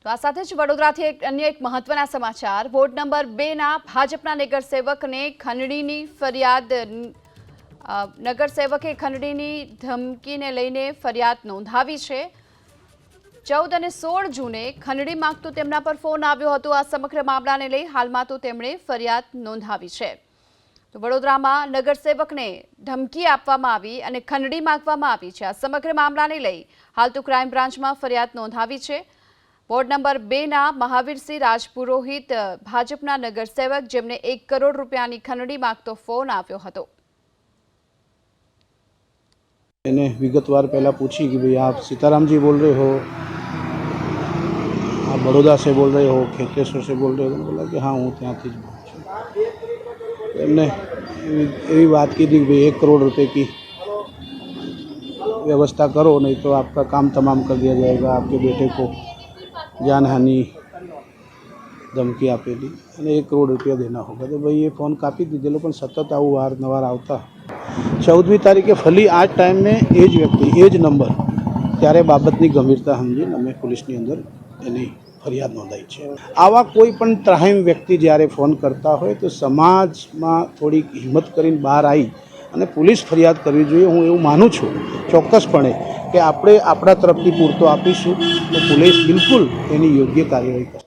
તો આ સાથે જ વડોદરાથી અન્ય એક મહત્વના સમાચાર। વોર્ડ નંબર 2ના ભાજપના નગરસેવકને ખંડણીની ફરિયાદ નગરસેવકે ખંડણીની ધમકીને લઈને ફરિયાદ નોંધાવી છે। 14 અને 16 જૂને ખંડણી માંગતો તેમના પર ફોન આવ્યો હતો। આ સમગ્ર મામલાને લઈ હાલમાં તો તેમણે ફરિયાદ નોંધાવી છે। તો વડોદરામાં નગરસેવકને ધમકી આપવામાં આવી અને ખંડણી માંગવામાં આવી છે। આ સમગ્ર મામલાને લઈ હાલ તો ક્રાઇમ બ્રાન્ચમાં ફરિયાદ નોંધાવી છે। વોર્ડ નંબર 2ના મહાવીરસિંહ રાજપુરોહિત ભાજપના નગરસેવક જેમને 1 કરોડ રૂપિયાની ખંડણી માંગતો ફોન આવ્યો હતો। मैंने विगतवार पहला पूछी कि भाई आप सीताराम जी बोल रहे हो, आप बड़ौदा से बोल रहे हो, खेतेश्वर से बोल रहे हो। बोला कि हाँ हूँ ત્યાંથી જ બોલું છું। એમને એવી વાત કીધી कि भाई 1 करोड़ रुपए की व्यवस्था करो, नहीं तो आपका काम तमाम कर दिया जाएगा। आपके बेटे को जानहानि धमकी આપેલી અને 1 करोड़ रुपया देना होगा। तो भाई ये फ़ोन कापी દીધેલો, પણ સતત આવું વારનવાર આવતા 14મી તારીખે ફરી આ જ ટાઈમ મેં એ જ વ્યક્તિ એ જ નંબર ત્યારે બાબતની ગંભીરતા સમજીને અમે પોલીસની અંદર એની ફરિયાદ નોંધાઈ છે। આવા કોઈ પણ ત્રાહિમ વ્યક્તિ જ્યારે ફોન કરતા હોય તો સમાજમાં થોડીક હિંમત કરીને બહાર આવી અને પોલીસ ફરિયાદ કરવી જોઈએ। હું એવું માનું છું ચોક્કસપણે કે આપણે આપણા તરફથી પૂરતો આપીશું તો પોલીસ બિલકુલ એની યોગ્ય કાર્યવાહી કરશે।